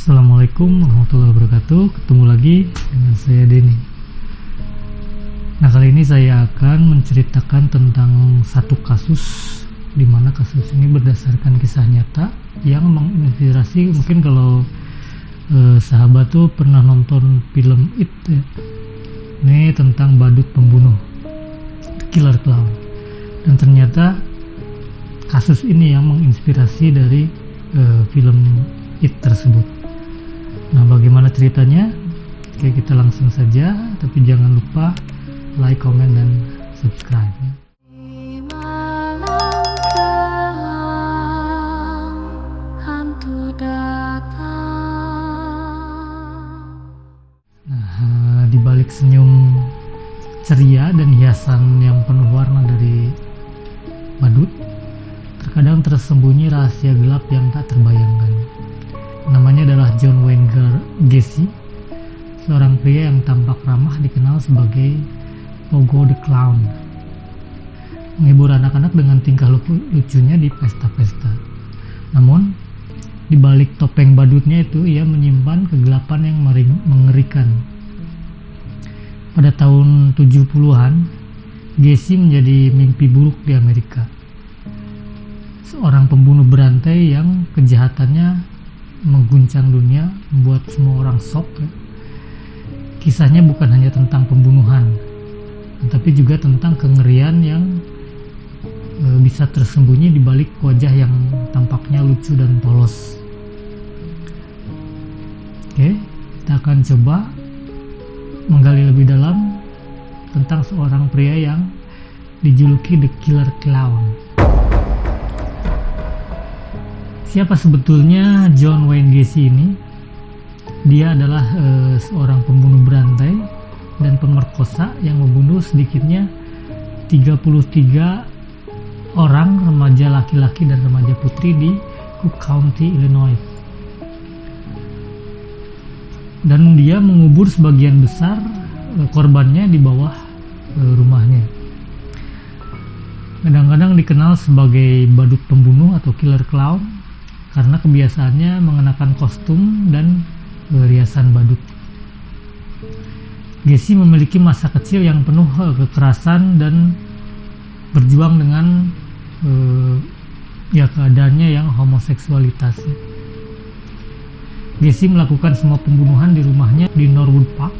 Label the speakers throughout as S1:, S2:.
S1: Assalamualaikum warahmatullahi wabarakatuh. Ketemu lagi dengan saya Denny. Nah, kali ini saya akan menceritakan tentang satu kasus di mana kasus ini berdasarkan kisah nyata yang menginspirasi. Mungkin kalau sahabat tuh pernah nonton film It ya. Ini tentang badut pembunuh, Killer Clown. Dan ternyata kasus ini yang menginspirasi dari film It tersebut. Nah, bagaimana ceritanya? Oke, kita langsung saja, tapi jangan lupa like, comment, dan subscribe ya. Nah, di balik senyum ceria dan hiasan yang penuh warna dari badut, terkadang tersembunyi rahasia gelap yang tak terbayangkan. Namanya adalah John Wayne Gacy, seorang pria yang tampak ramah dikenal sebagai Pogo the Clown, menghibur anak-anak dengan tingkah lucunya di pesta-pesta. Namun, di balik topeng badutnya itu, ia menyimpan kegelapan yang mengerikan. Pada tahun 70-an, Gacy menjadi mimpi buruk di Amerika. Seorang pembunuh berantai yang kejahatannya mengguncang dunia, membuat semua orang shock ya. Kisahnya bukan hanya tentang pembunuhan, tetapi juga tentang kengerian yang bisa tersembunyi di balik wajah yang tampaknya lucu dan polos. Oke, kita akan coba menggali lebih dalam tentang seorang pria yang dijuluki The Killer Clown. Siapa sebetulnya John Wayne Gacy ini? Dia adalah seorang pembunuh berantai dan pemerkosa yang membunuh sedikitnya 33 orang remaja laki-laki dan remaja putri di Cook County, Illinois. Dan dia mengubur sebagian besar korbannya di bawah rumahnya. Kadang-kadang dikenal sebagai badut pembunuh atau Killer Clown karena kebiasaannya mengenakan kostum dan riasan badut. Gacy memiliki masa kecil yang penuh kekerasan dan berjuang dengan keadaannya yang homoseksualitas. Gacy melakukan semua pembunuhan di rumahnya di Norwood Park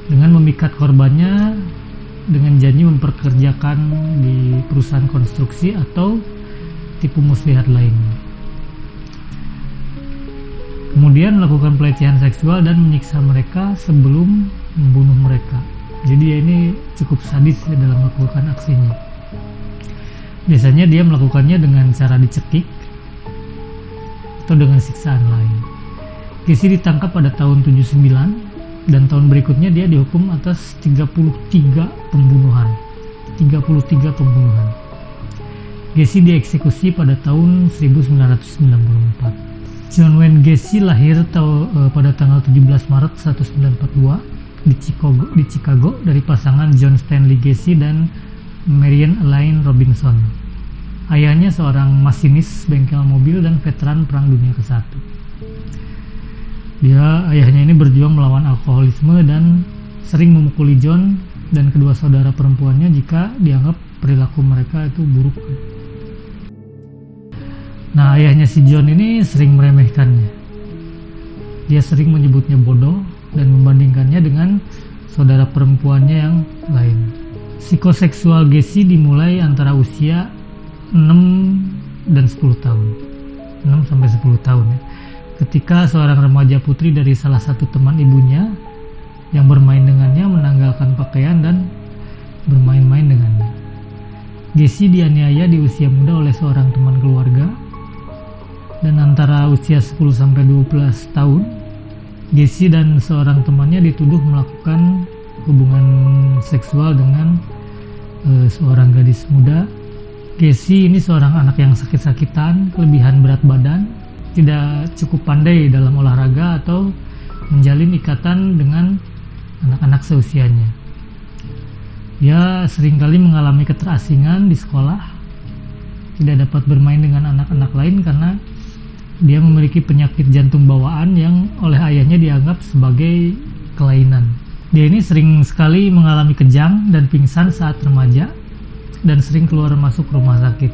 S1: dengan memikat korbannya dengan janji memperkerjakan di perusahaan konstruksi atau tipu muslihat lainnya. Kemudian melakukan pelecehan seksual dan menyiksa mereka sebelum membunuh mereka. Jadi ini cukup sadis ya dalam melakukan aksinya. Biasanya dia melakukannya dengan cara dicekik atau dengan siksaan lain. Gacy ditangkap pada tahun 79 dan tahun berikutnya dia dihukum atas 33 pembunuhan. Gacy dieksekusi pada tahun 1994. John Wayne Gacy lahir pada tanggal 17 Maret 1942 di Chicago dari pasangan John Stanley Gacy dan Marian Elaine Robinson. Ayahnya seorang masinis bengkel mobil dan veteran Perang Dunia ke-1. Ayahnya ini berjuang melawan alkoholisme dan sering memukuli John dan kedua saudara perempuannya jika dianggap perilaku mereka itu buruk. Nah, ayahnya si John ini sering meremehkannya. Dia sering menyebutnya bodoh dan membandingkannya dengan saudara perempuannya yang lain. Psikoseksual Gacy dimulai antara usia 6 dan 10 tahun. 6 sampai 10 tahun ya. Ketika seorang remaja putri dari salah satu teman ibunya yang bermain dengannya menanggalkan pakaian dan bermain-main dengannya. Gacy dianiaya di usia muda oleh seorang teman keluarga. Dan antara usia 10 sampai 12 tahun, Gacy dan seorang temannya dituduh melakukan hubungan seksual dengan seorang gadis muda. Gacy ini seorang anak yang sakit-sakitan, kelebihan berat badan, tidak cukup pandai dalam olahraga atau menjalin ikatan dengan anak-anak seusianya. Dia seringkali mengalami keterasingan di sekolah, tidak dapat bermain dengan anak-anak lain karena dia memiliki penyakit jantung bawaan yang oleh ayahnya dianggap sebagai kelainan. Dia ini sering sekali mengalami kejang dan pingsan saat remaja dan sering keluar masuk rumah sakit.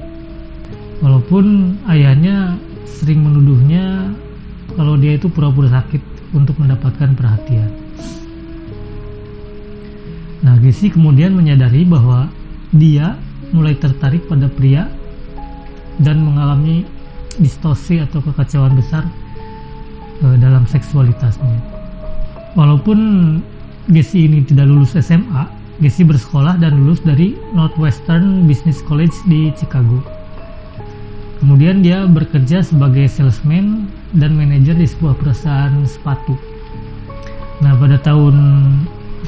S1: Walaupun ayahnya sering menuduhnya kalau dia itu pura-pura sakit untuk mendapatkan perhatian. Nah, Gessie kemudian menyadari bahwa dia mulai tertarik pada pria dan mengalami distorsi atau kekacauan besar dalam seksualitasnya. Walaupun Gessie ini tidak lulus SMA, Gessie bersekolah dan lulus dari Northwestern Business College di Chicago. Kemudian dia bekerja sebagai salesman dan manajer di sebuah perusahaan sepatu. Nah, pada tahun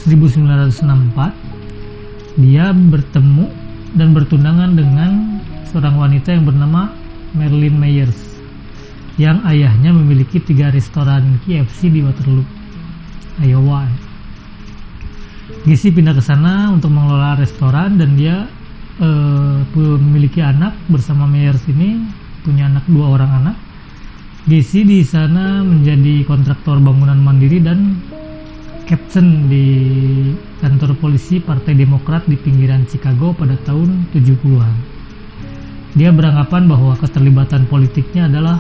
S1: 1964 dia bertemu dan bertunangan dengan seorang wanita yang bernama Marilyn Myers, yang ayahnya memiliki 3 restoran KFC di Waterloo, Iowa. Gessie pindah ke sana untuk mengelola restoran dan dia memiliki anak bersama Myers ini, punya 2 orang anak. Gessie di sana menjadi kontraktor bangunan mandiri dan captain di kantor polisi Partai Demokrat di pinggiran Chicago pada tahun 70-an. Dia beranggapan bahwa keterlibatan politiknya adalah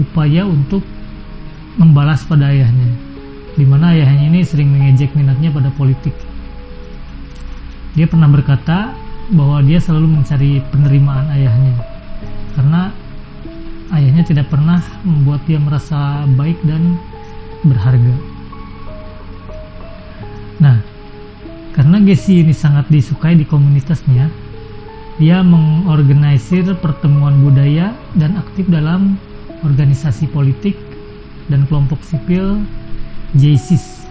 S1: upaya untuk membalas pada ayahnya, di mana ayahnya ini sering mengejek minatnya pada politik. Dia pernah berkata bahwa dia selalu mencari penerimaan ayahnya, karena ayahnya tidak pernah membuat dia merasa baik dan berharga. Nah, karena Gessie ini sangat disukai di komunitasnya, dia mengorganisir pertemuan budaya dan aktif dalam organisasi politik dan kelompok sipil JCS.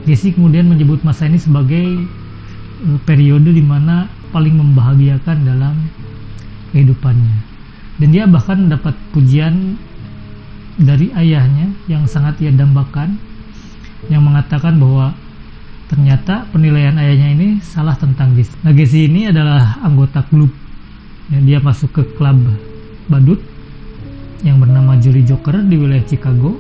S1: Gessie kemudian menyebut masa ini sebagai periode di mana paling membahagiakan dalam kehidupannya. Dan dia bahkan mendapat pujian dari ayahnya yang sangat ia dambakan, yang mengatakan bahwa ternyata penilaian ayahnya ini salah tentang Gessie. Nah, Gessie ini adalah anggota klub. Ya, dia masuk ke klub badut yang bernama Jolly Joker di wilayah Chicago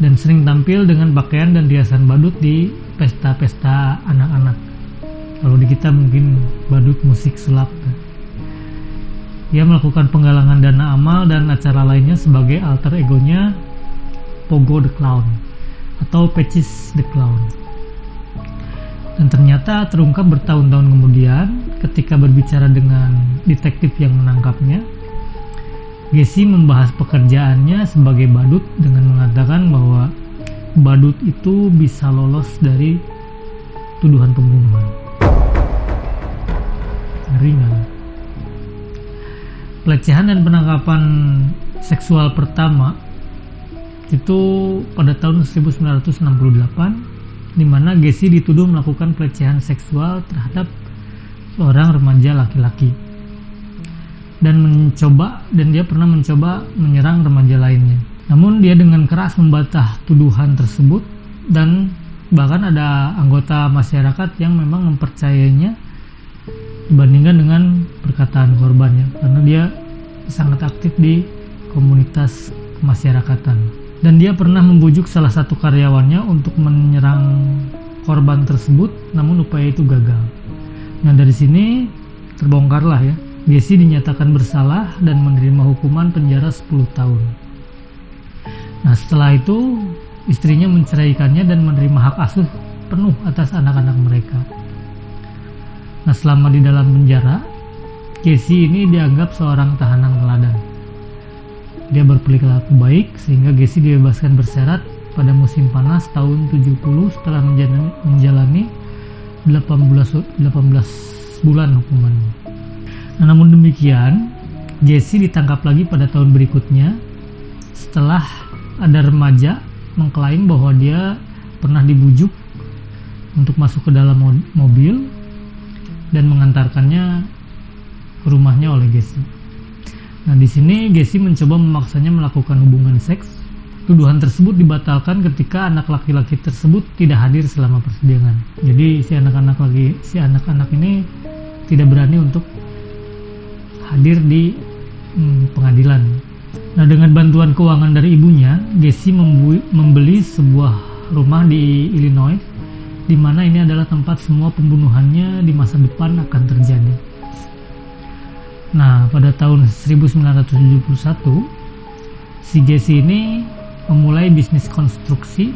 S1: dan sering tampil dengan pakaian dan riasan badut di pesta-pesta anak-anak. Kalau di kita mungkin badut musik sulap. Dia melakukan penggalangan dana amal dan acara lainnya sebagai alter egonya Pogo the Clown atau Patches the Clown. Dan ternyata terungkap bertahun-tahun kemudian ketika berbicara dengan detektif yang menangkapnya, Gessie membahas pekerjaannya sebagai badut dengan mengatakan bahwa badut itu bisa lolos dari tuduhan pembunuhan. Ngeri nggak? Pelecehan dan penangkapan seksual pertama itu pada tahun 1968, di mana Gessie dituduh melakukan pelecehan seksual terhadap seorang remaja laki-laki dan dia pernah mencoba menyerang remaja lainnya. Namun dia dengan keras membantah tuduhan tersebut dan bahkan ada anggota masyarakat yang memang mempercayainya dibandingkan dengan perkataan korbannya, karena dia sangat aktif di komunitas kemasyarakatan. Dan dia pernah membujuk salah satu karyawannya untuk menyerang korban tersebut, namun upaya itu gagal. Nah, dari sini terbongkarlah ya, Gessie dinyatakan bersalah dan menerima hukuman penjara 10 tahun. Nah, setelah itu istrinya menceraikannya dan menerima hak asuh penuh atas anak-anak mereka. Nah, selama di dalam penjara, Gessie ini dianggap seorang tahanan teladan. Dia berperilaku baik sehingga Gessie dibebaskan bersyarat pada musim panas tahun 70 setelah menjalani 18 bulan hukumannya. Nah, namun demikian, Gessie ditangkap lagi pada tahun berikutnya setelah ada remaja mengklaim bahwa dia pernah dibujuk untuk masuk ke dalam mobil dan mengantarkannya ke rumahnya oleh Gessie. Nah, di sini Gessie mencoba memaksanya melakukan hubungan seks. Tuduhan tersebut dibatalkan ketika anak laki-laki tersebut tidak hadir selama persidangan. Jadi si anak-anak ini tidak berani untuk hadir di pengadilan. Nah, dengan bantuan keuangan dari ibunya, Gacy membeli sebuah rumah di Illinois, di mana ini adalah tempat semua pembunuhannya di masa depan akan terjadi. Nah, pada tahun 1971, si Gacy ini memulai bisnis konstruksi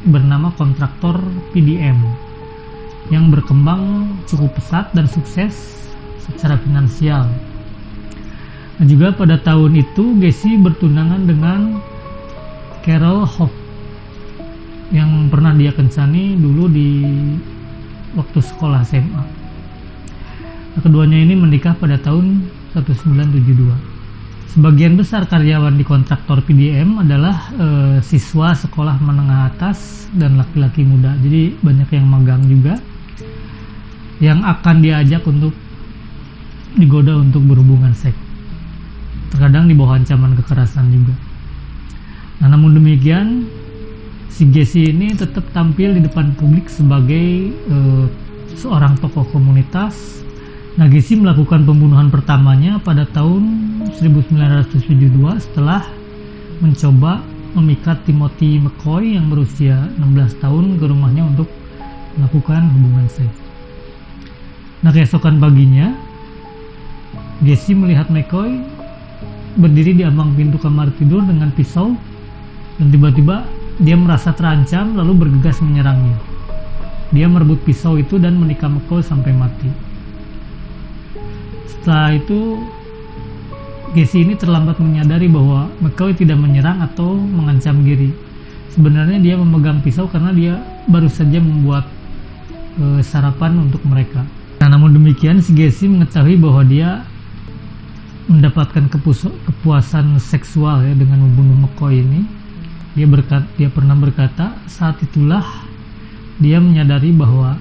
S1: bernama kontraktor PDM yang berkembang cukup pesat dan sukses secara finansial. Nah, juga pada tahun itu Gacy bertunangan dengan Carol Hoff yang pernah dia kencani dulu di waktu sekolah SMA. Nah, keduanya ini menikah pada tahun 1972. Sebagian besar karyawan di kontraktor PDM adalah siswa sekolah menengah atas dan laki-laki muda. Jadi banyak yang magang juga, yang akan diajak untuk digoda untuk berhubungan seks. Terkadang di bawah ancaman kekerasan juga. Nah, namun demikian, si Gacy ini tetap tampil di depan publik sebagai seorang tokoh komunitas. Nah, Gacy melakukan pembunuhan pertamanya pada tahun 1972 setelah mencoba memikat Timothy McCoy yang berusia 16 tahun ke rumahnya untuk melakukan hubungan seks. Nah, keesokan paginya, Gacy melihat McCoy berdiri di ambang pintu kamar tidur dengan pisau, dan tiba-tiba dia merasa terancam lalu bergegas menyerangnya. Dia merebut pisau itu dan menikam McCoy sampai mati. Setelah itu, Gacy ini terlambat menyadari bahwa McCoy tidak menyerang atau mengancam diri. Sebenarnya dia memegang pisau karena dia baru saja membuat sarapan untuk mereka. Nah, namun demikian, si Gacy mengetahui bahwa dia mendapatkan kepuasan seksual ya dengan membunuh McCoy ini. Dia pernah berkata, saat itulah dia menyadari bahwa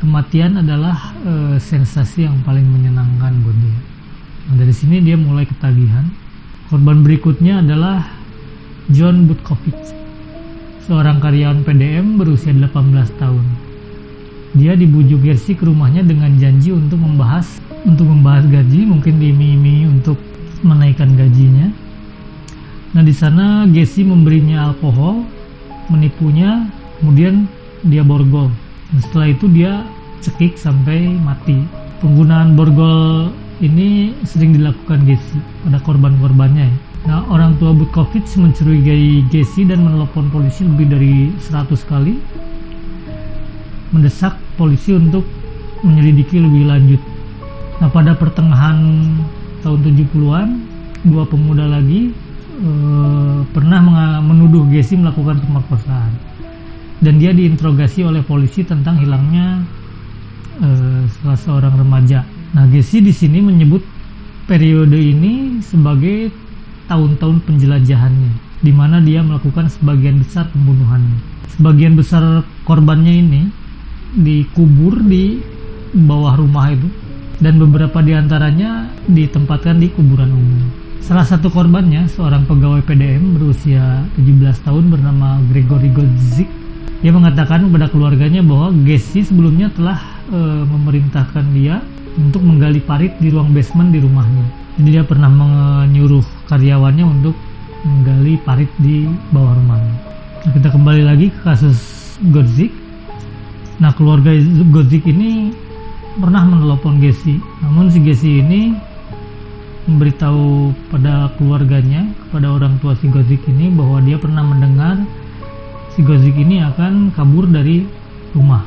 S1: kematian adalah sensasi yang paling menyenangkan buat dia. Nah, dari sini dia mulai ketagihan. Korban berikutnya adalah John Butkovich, seorang karyawan PDM berusia 18 tahun. Dia dibujuk Gacy ke rumahnya dengan janji untuk membahas gaji, mungkin diiming-imingi untuk menaikkan gajinya. Nah, di sana Gacy memberinya alkohol, menipunya, kemudian dia borgol. Dan setelah itu dia cekik sampai mati. Penggunaan borgol ini sering dilakukan Gacy pada korban-korbannya. Nah, orang tua Butkovich mencurigai Gacy dan menelepon polisi lebih dari 100 kali, mendesak polisi untuk menyelidiki lebih lanjut. Nah, pada pertengahan tahun 70-an, dua pemuda lagi pernah menuduh Gacy melakukan pemerkosaan, dan dia diinterogasi oleh polisi tentang hilangnya salah seorang remaja. Nah, Gacy di sini menyebut periode ini sebagai tahun-tahun penjelajahannya, di mana dia melakukan sebagian besar pembunuhannya. Sebagian besar korbannya ini dikubur di bawah rumah itu, dan beberapa diantaranya ditempatkan di kuburan umum. Salah satu korbannya, seorang pegawai PDM berusia 17 tahun bernama Gregory Godzik. Dia mengatakan kepada keluarganya bahwa Gacy sebelumnya telah memerintahkan dia untuk menggali parit di ruang basement di rumahnya. Jadi dia pernah menyuruh karyawannya untuk menggali parit di bawah rumahnya. Nah, kita kembali lagi ke kasus Godzik. Nah, keluarga Godzik ini pernah menelepon Gacy, namun si Gacy ini memberitahu pada keluarganya, kepada orang tua si Godzik ini, bahwa dia pernah mendengar si Godzik ini akan kabur dari rumah.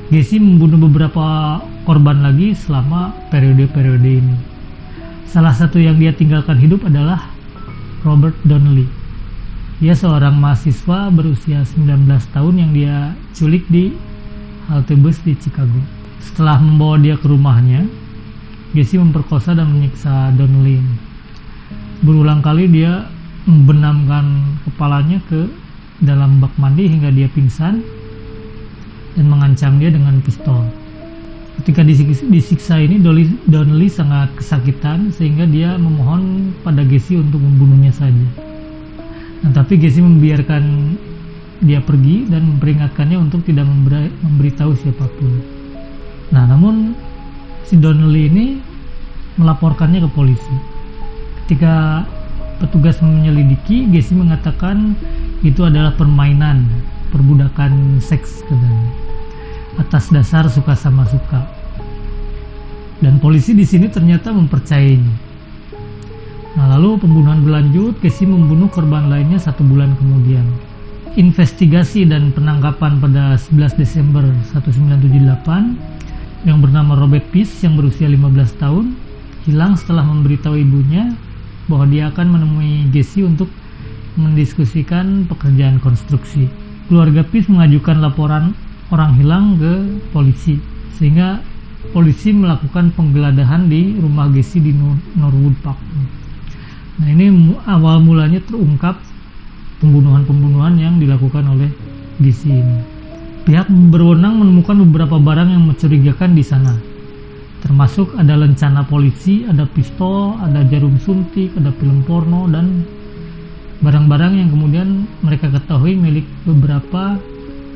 S1: Gacy membunuh beberapa korban lagi selama periode-periode ini. Salah satu yang dia tinggalkan hidup adalah Robert Donnelly. Dia seorang mahasiswa berusia 19 tahun yang dia culik di halte bus di Chicago. Setelah membawa dia ke rumahnya, Gacy memperkosa dan menyiksa Donnelly. Berulang kali dia membenamkan kepalanya ke dalam bak mandi hingga dia pingsan dan mengancam dia dengan pistol. Ketika disiksa ini, Donnelly sangat kesakitan sehingga dia memohon pada Gacy untuk membunuhnya saja. Nah, tapi Gacy membiarkan dia pergi dan memperingatkannya untuk tidak memberitahu siapapun. Nah, namun si Donnelly ini melaporkannya ke polisi. Ketika petugas menyelidiki, Gacy mengatakan itu adalah perbudakan seks katanya, atas dasar suka sama suka. Dan polisi di sini ternyata mempercayainya. Nah, lalu pembunuhan berlanjut. Gacy membunuh korban lainnya 1 bulan kemudian. Investigasi dan penangkapan pada 11 Desember 1978 yang bernama Robert Peace yang berusia 15 tahun hilang setelah memberitahu ibunya bahwa dia akan menemui Gacy untuk mendiskusikan pekerjaan konstruksi. Keluarga Peace mengajukan laporan orang hilang ke polisi, sehingga polisi melakukan penggeledahan di rumah Gacy di Norwood Park. Nah, ini awal mulanya terungkap pembunuhan-pembunuhan yang dilakukan oleh Gacy ini. Pihak berwenang menemukan beberapa barang yang mencurigakan di sana, termasuk ada lencana polisi, ada pistol, ada jarum suntik, ada film porno, dan barang-barang yang kemudian mereka ketahui milik beberapa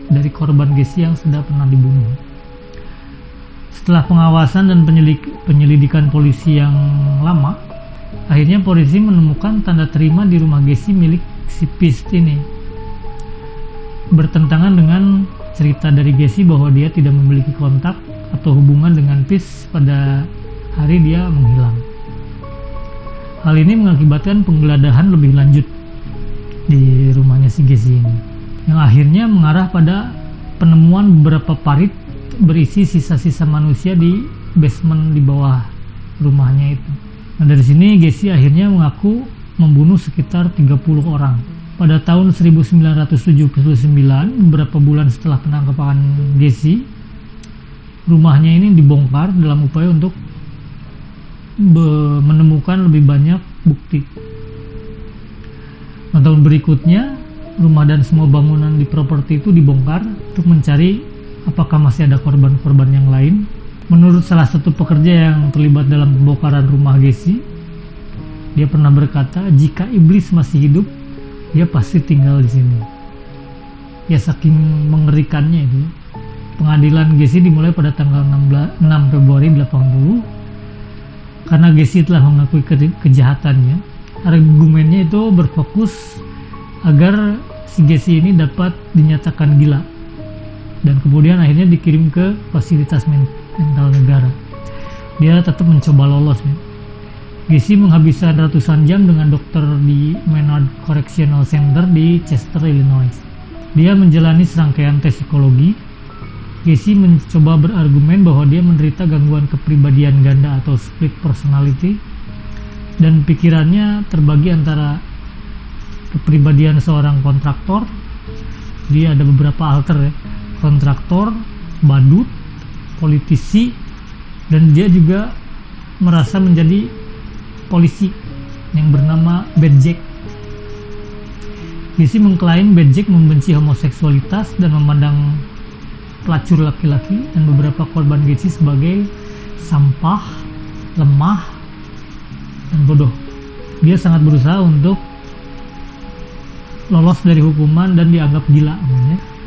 S1: dari korban Gacy yang sudah pernah dibunuh. Setelah pengawasan dan penyelidikan polisi yang lama, akhirnya polisi menemukan tanda terima di rumah Gacy milik si Peace ini, bertentangan dengan cerita dari Gacy bahwa dia tidak memiliki kontak atau hubungan dengan Peace pada hari dia menghilang. Hal ini mengakibatkan penggeledahan lebih lanjut di rumahnya si Gacy ini, yang akhirnya mengarah pada penemuan beberapa parit berisi sisa-sisa manusia di basement di bawah rumahnya itu. Nah, dari sini Gacy akhirnya mengaku membunuh sekitar 30 orang. Pada tahun 1979, beberapa bulan setelah penangkapan Gacy, rumahnya ini dibongkar dalam upaya untuk menemukan lebih banyak bukti. Nah, tahun berikutnya, rumah dan semua bangunan di properti itu dibongkar untuk mencari apakah masih ada korban-korban yang lain. Menurut salah satu pekerja yang terlibat dalam pembongkaran rumah Gacy, dia pernah berkata, jika iblis masih hidup, dia pasti tinggal di sini. Ya, saking mengerikannya itu. Pengadilan Gacy dimulai pada tanggal 6 Februari 80. Karena Gacy telah mengakui kejahatannya, argumennya itu berfokus agar si Gacy ini dapat dinyatakan gila dan kemudian akhirnya dikirim ke fasilitas mental negara. Dia tetap mencoba lolos. Gacy menghabiskan ratusan jam dengan dokter di Menard Correctional Center di Chester, Illinois. Dia menjalani serangkaian tes psikologi. Gacy mencoba berargumen bahwa dia menderita gangguan kepribadian ganda atau split personality, dan pikirannya terbagi antara kepribadian seorang kontraktor, dia ada beberapa alter ya, kontraktor, badut, politisi, dan dia juga merasa menjadi polisi yang bernama Bad Jack. Gacy mengklaim Bad Jack membenci homoseksualitas dan memandang pelacur laki-laki dan beberapa korban Gacy sebagai sampah, lemah, dan bodoh. Dia sangat berusaha untuk lolos dari hukuman dan dianggap gila.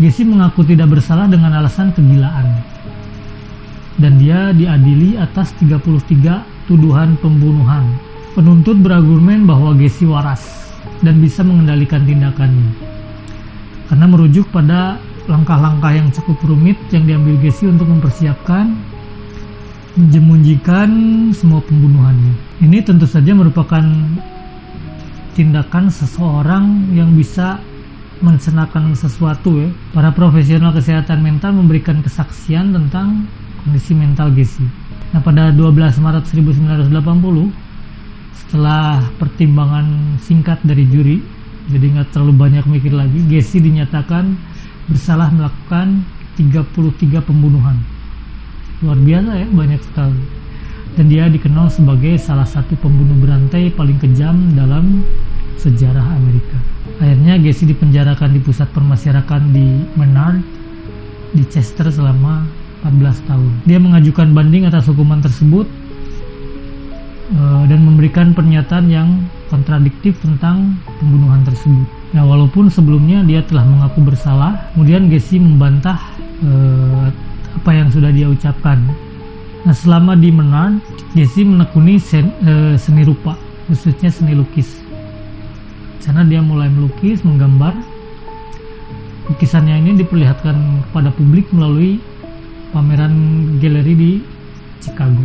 S1: Gacy mengaku tidak bersalah dengan alasan kegilaan, dan dia diadili atas 33 tuduhan pembunuhan. Penuntut berargumen bahwa Gacy waras dan bisa mengendalikan tindakannya, karena merujuk pada langkah-langkah yang cukup rumit yang diambil Gacy untuk mempersiapkan menjemunjikan semua pembunuhannya. Ini tentu saja merupakan tindakan seseorang yang bisa mencenakan sesuatu ya. Para profesional kesehatan mental memberikan kesaksian tentang kondisi mental Gacy. Nah, pada 12 Maret 1980, setelah pertimbangan singkat dari juri, jadi nggak terlalu banyak mikir lagi, Gacy dinyatakan bersalah melakukan 33 pembunuhan. Luar biasa ya, banyak sekali. Dan dia dikenal sebagai salah satu pembunuh berantai paling kejam dalam sejarah Amerika. Akhirnya Gacy dipenjarakan di pusat permasyarakatan di Menard di Chester selama 14 tahun. Dia mengajukan banding atas hukuman tersebut dan memberikan pernyataan yang kontradiktif tentang pembunuhan tersebut. Nah, walaupun sebelumnya dia telah mengaku bersalah, kemudian Gacy membantah apa yang sudah dia ucapkan. Nah, selama di Menard, Gacy menekuni seni rupa, khususnya seni lukis. Di sana dia mulai melukis, menggambar. Lukisannya ini diperlihatkan kepada publik melalui pameran galeri di Chicago.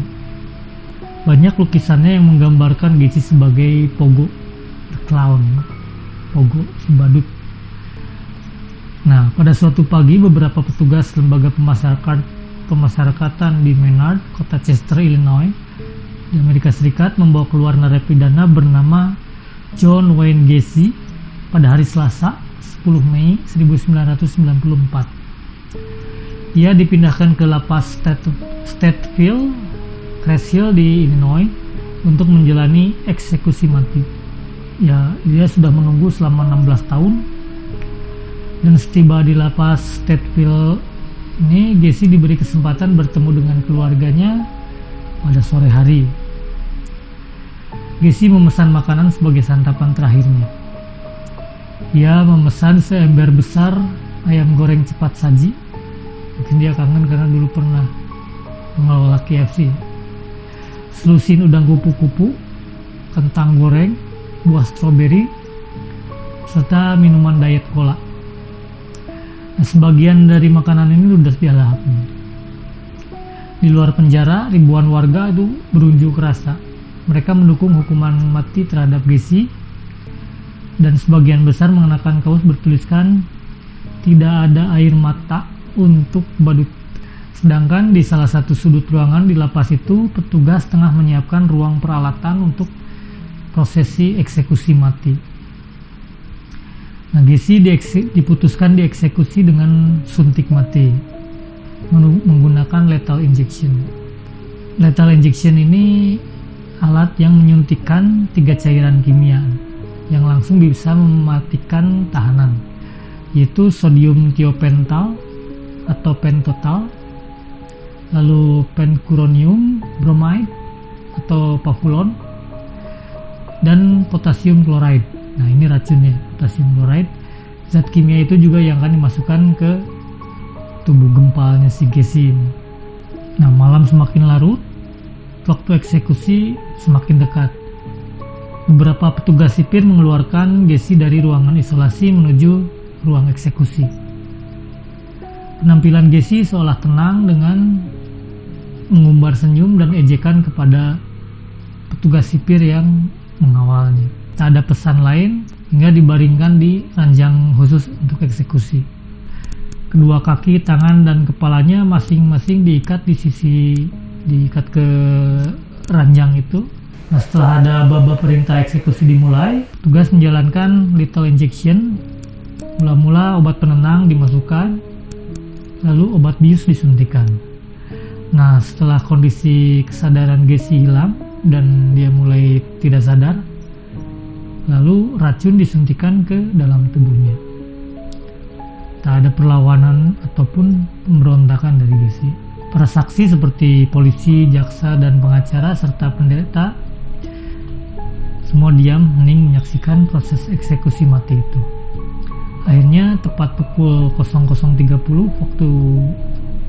S1: Banyak lukisannya yang menggambarkan Gacy sebagai Pogo, the clown, Pogo, si badut. Nah, pada suatu pagi beberapa petugas lembaga pemasyarakatan di Menard, kota Chester, Illinois, di Amerika Serikat membawa keluar narapidana bernama John Wayne Gacy pada hari Selasa, 10 Mei 1994. Ia dipindahkan ke lapas Stateville, Crest Hill di Illinois untuk menjalani eksekusi mati. Ya, dia sudah menunggu selama 16 tahun. Dan setiba di lapas Stateville ini, Gacy diberi kesempatan bertemu dengan keluarganya pada sore hari. Gacy memesan makanan sebagai santapan terakhirnya. Ia memesan seember besar ayam goreng cepat saji. Mungkin dia kangen karena dulu pernah mengelola KFC. Selusin udang kupu-kupu, kentang goreng, buah stroberi, serta minuman diet cola. Nah, sebagian dari makanan ini ludes dia lahap. Di luar penjara, ribuan warga itu berunjuk rasa. Mereka mendukung hukuman mati terhadap Gacy, dan sebagian besar mengenakan kaos bertuliskan "Tidak ada air mata untuk badut". Sedangkan di salah satu sudut ruangan di lapas itu, petugas tengah menyiapkan ruang peralatan untuk prosesi eksekusi mati. Nah, Gacy diputuskan dieksekusi dengan suntik mati menggunakan lethal injection. Lethal injection ini alat yang menyuntikkan 3 cairan kimia yang langsung bisa mematikan tahanan, yaitu sodium thiopental atau pentotal, lalu pencuronium bromide atau pavulon, dan potasium chloride. Nah, ini racunnya, potasium chloride. Zat kimia itu juga yang akan dimasukkan ke tubuh gempalnya si Gacy. Nah, malam semakin larut, waktu eksekusi semakin dekat. Beberapa petugas sipir mengeluarkan Gacy dari ruangan isolasi menuju ruang eksekusi. Penampilan Gacy seolah tenang dengan mengumbar senyum dan ejekan kepada petugas sipir yang mengawalnya. Tak ada pesan lain hingga dibaringkan di ranjang khusus untuk eksekusi. Kedua kaki, tangan, dan kepalanya masing-masing diikat ke ranjang itu. Nah, setelah ada baba perintah eksekusi dimulai, petugas menjalankan lethal injection. Mula-mula obat penenang dimasukkan, lalu obat bius disuntikan. Nah, setelah kondisi kesadaran Gacy hilang dan dia mulai tidak sadar, lalu racun disuntikan ke dalam tubuhnya. Tak ada perlawanan ataupun pemberontakan dari Gacy. Para saksi seperti polisi, jaksa, dan pengacara serta pendeta semua diam hening menyaksikan proses eksekusi mati itu. Akhirnya tepat pukul 00.30 waktu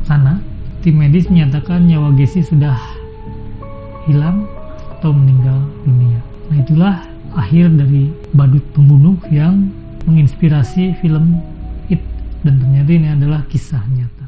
S1: sana, tim medis menyatakan nyawa Gacy sudah hilang atau meninggal dunia. Nah, itulah akhir dari badut pembunuh yang menginspirasi film It, dan ternyata ini adalah kisah nyata.